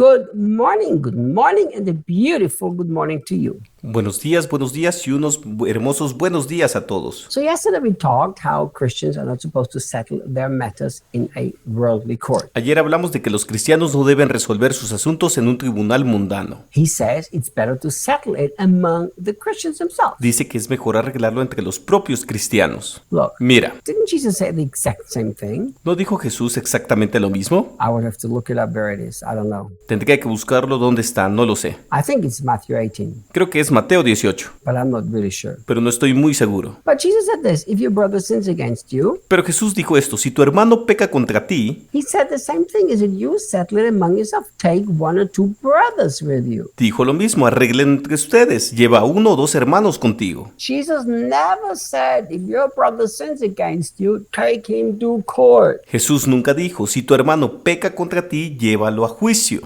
Good morning, and a beautiful good morning to you. Buenos días y unos hermosos buenos días a todos. So yesterday we talked how Christians are not supposed to settle their matters in a worldly court. Ayer hablamos de que los cristianos no deben resolver sus asuntos en un tribunal mundano. He says it's better to settle it among the Christians themselves. Dice que es mejor arreglarlo entre los propios cristianos. Look, Mira, didn't Jesus say the exact same thing? ¿no dijo Jesús exactamente lo mismo? I would have to look it up where it is. I don't know. Tendría que buscarlo dónde está, no lo sé. I think it's Matthew 18, Creo que es Mateo 18, but I'm not really sure. pero no estoy muy seguro. But Jesus said this, if your brother sins against you, Pero Jesús dijo esto: si tu hermano peca contra ti, he said the same thing, is that you settle it among yourself. Take one or two brothers with you. dijo lo mismo, arreglen entre ustedes, lleva uno o dos hermanos contigo. Jesus never said, if your brother sins against you, take him to court. Jesús nunca dijo: si tu hermano peca contra ti, llévalo a juicio.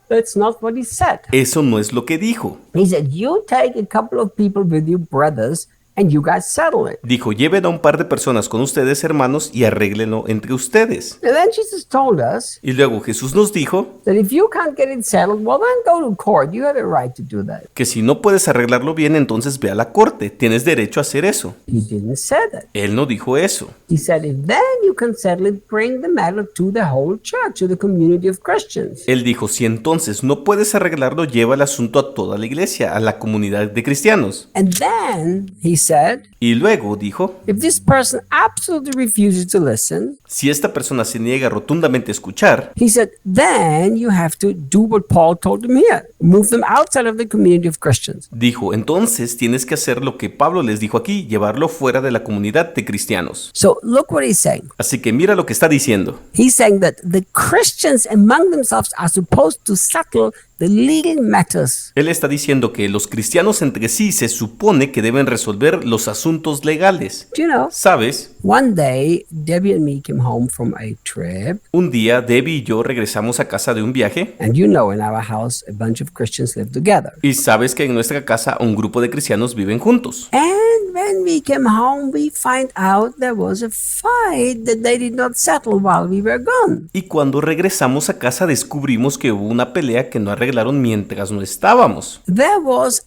That's not what he said. Eso no es lo que dijo. He said, you take a couple of people with you, brothers, and you guys settle it. Dijo: lleven a un par de personas con ustedes, hermanos, y arréglenlo entre ustedes. And then Jesus told us Y luego Jesús nos dijo that if you can't get it settled, well, then go to court. You have a right to do that. que si no puedes arreglarlo bien, entonces ve a la corte. Tienes derecho a hacer eso. He didn't say that. Él no dijo eso. He said, if then you can settle it, bring the matter to the whole church, to the community of Christians. Él dijo: si entonces no puedes arreglarlo, lleva el asunto a toda la iglesia, a la comunidad de cristianos. And then he said, Y luego dijo: if this person absolutely refuses to listen, si esta persona se niega rotundamente a escuchar, he said, then you have to do what Paul told them here. Move them outside of the community of Christians. dijo, entonces tienes que hacer lo que Pablo les dijo aquí, llevarlo fuera de la comunidad de cristianos. So look what he's saying. Así que mira lo que está diciendo. He's saying that the Christians among themselves are supposed to settle the legal matters. Él está diciendo que los cristianos entre sí se supone que deben resolver los asuntos legales. Do you know, ¿Sabes? one day Debbie and me came home from a trip, Un día Debbie y yo regresamos a casa de un viaje and you know in our house a bunch of Christians live together. y sabes que en nuestra casa un grupo de cristianos viven juntos. And when we came home, we find out there was a fight that they did not settle while we were gone. Y cuando regresamos a casa descubrimos que hubo una pelea que no arreglaron mientras no estábamos. There was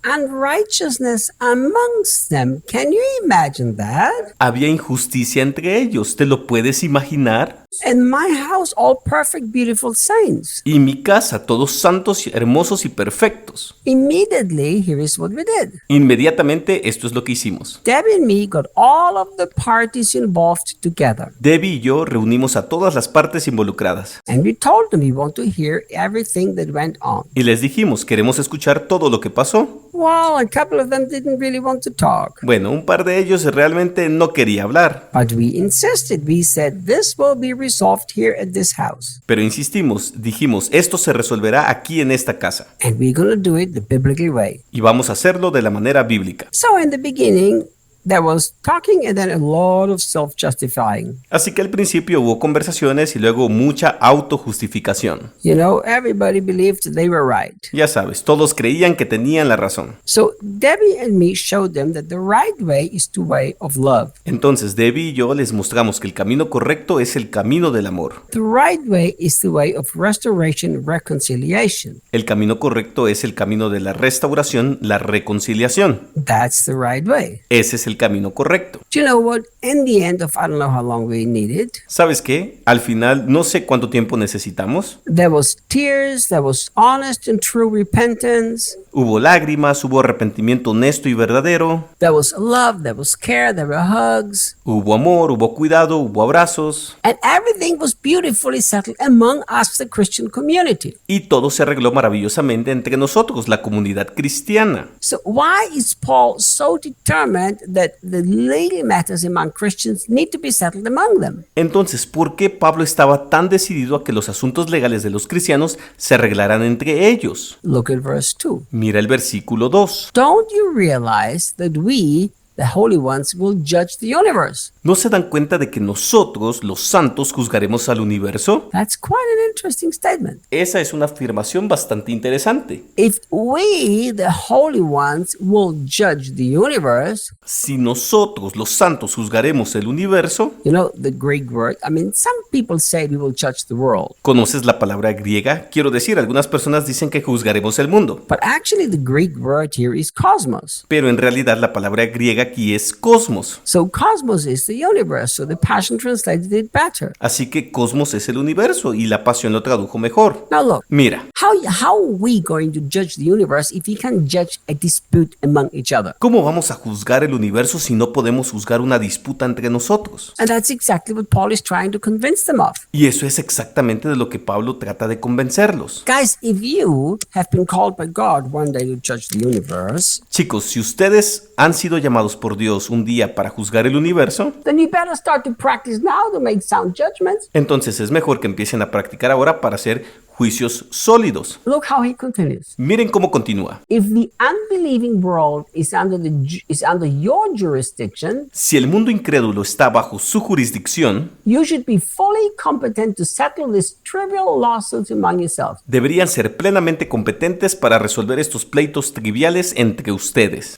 unrighteousness amongst them. Can you imagine that? Había injusticia entre ellos, ¿te lo puedes imaginar? In my house, all perfect, beautiful saints. Y mi casa, todos santos, hermosos y perfectos. Immediately, here is what we did. Inmediatamente esto es lo que hicimos. Debbie and me got all of the parties involved together. Debbie y yo reunimos a todas las partes involucradas. And we told them we want to hear everything that went on. Y les dijimos, queremos escuchar todo lo que pasó. Well, a couple of them didn't really want to talk. Bueno, un par de ellos realmente no quería hablar. But we insisted. We said, this will be resolved here at this house. Pero insistimos, dijimos, esto se resolverá aquí en esta casa. And we're going to do it the biblical way. Y vamos a hacerlo de la manera bíblica. So in the beginning, there was talking and then a lot of self-justifying. Así que al principio hubo conversaciones y luego mucha autojustificación. You know, everybody believed they were right. Ya sabes, todos creían que tenían la razón. So Debbie and me showed them that the right way is the way of love. Entonces Debbie y yo les mostramos que el camino correcto es el camino del amor. The right way is the way of restoration and reconciliation. El camino correcto es el camino de la restauración, la reconciliación. That's the right way. Ese es el camino correcto. Do you know what? In the end of, I don't know how long we needed, ¿Sabes qué? Al final, no sé cuánto tiempo necesitamos. there was tears, there was honest and true repentance, Hubo lágrimas, hubo arrepentimiento honesto y verdadero. there was love, there was care, there were hugs, Hubo amor, hubo cuidado, hubo abrazos. and everything was beautifully settled among us, the Christian community. Y todo se arregló maravillosamente entre nosotros, la comunidad cristiana. So why is Paul so determined that the legal matters among Christians need to be settled among them? Entonces, ¿por qué Pablo estaba tan decidido a que los asuntos legales de los cristianos se arreglaran entre ellos? Look at verse 2. Mira el versículo 2. Don't you realize that we, the holy ones will judge the universe. ¿No se dan cuenta de que nosotros, los santos, juzgaremos al universo? That's quite an interesting statement. Esa es una afirmación bastante interesante. If we, the holy ones, will judge the universe, Si nosotros, los santos, juzgaremos el universo, you know, the Greek word, some people say we will judge the world, ¿conoces la palabra griega? Quiero decir, algunas personas dicen que juzgaremos el mundo, but actually the Greek word here is cosmos. pero en realidad la palabra griega aquí es cosmos. So cosmos is the universe, so the Passion translated it better. Así que cosmos es el universo y la Pasión lo tradujo mejor. Now look, Mira, how are we going to judge the universe if we can judge a dispute among each other? ¿cómo vamos a juzgar el universo si no podemos juzgar una disputa entre nosotros? And that's exactly what Paul is trying to convince them of. Y eso es exactamente de lo que Pablo trata de convencerlos. Guys, if you have been called by God one day to judge the universe, Chicos, si ustedes han sido llamados por Dios un día para juzgar el universo, then you better start to practice now to make sound judgments. entonces es mejor que empiecen a practicar ahora para hacer juicios sólidos. Look how he continues. Miren cómo continúa. If the unbelieving world is under your jurisdiction, Si el mundo incrédulo está bajo su jurisdicción, you should be fully competent to settle these trivial lawsuits among yourselves. deberían ser plenamente competentes para resolver estos pleitos triviales entre ustedes.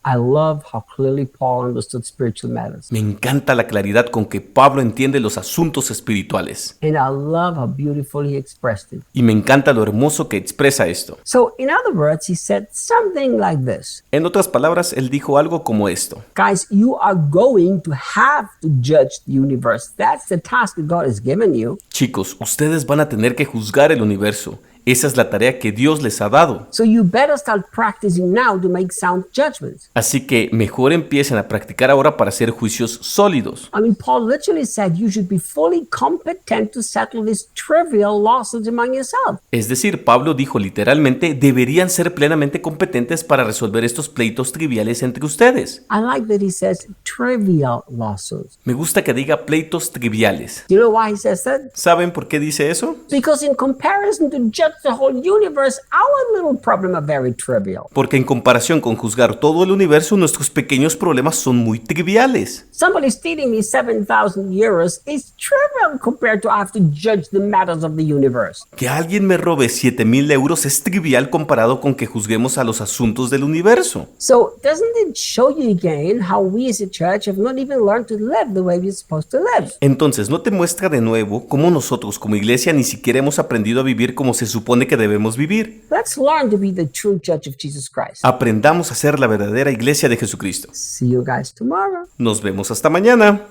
I love how clearly Paul understood spiritual matters. Me encanta la claridad con que Pablo entiende los asuntos espirituales. And I love how beautifully he expressed it. Y me encanta lo hermoso que expresa esto. So, in other words, he said something like this. En otras palabras, él dijo algo como esto. Guys, you are going to have to judge the universe. That's the task that God has given you. Chicos, ustedes van a tener que juzgar el universo. Esa es la tarea que Dios les ha dado. So you better start practicing now to make sound judgments. Así que mejor empiecen a practicar ahora para hacer juicios sólidos. Paul literally said you should be fully competent to settle these trivial lawsuits among yourselves. Es decir, Pablo dijo literalmente, deberían ser plenamente competentes para resolver estos pleitos triviales entre ustedes. I like that he says trivial lawsuits. Me gusta que diga pleitos triviales. Do you know why he says that? ¿Saben por qué dice eso? Because in comparison to judge the whole universe, our little problem are very trivial. Porque en comparación con juzgar todo el universo, nuestros pequeños problemas son muy triviales. Somebody stealing me 7,000 euros is trivial compared to I have to judge the matters of the universe. Que alguien me robe 7,000 euros es trivial comparado con que juzguemos a los asuntos del universo. So doesn't it show you again how we as a church have not even learned to live the way we're supposed to live? Entonces, ¿no te muestra de nuevo cómo nosotros como iglesia ni siquiera hemos aprendido a vivir como se supone que debemos vivir? Let's learn to be the true church of Jesus Christ. Aprendamos a ser la verdadera iglesia de Jesucristo. See you guys tomorrow. Nos vemos hasta mañana.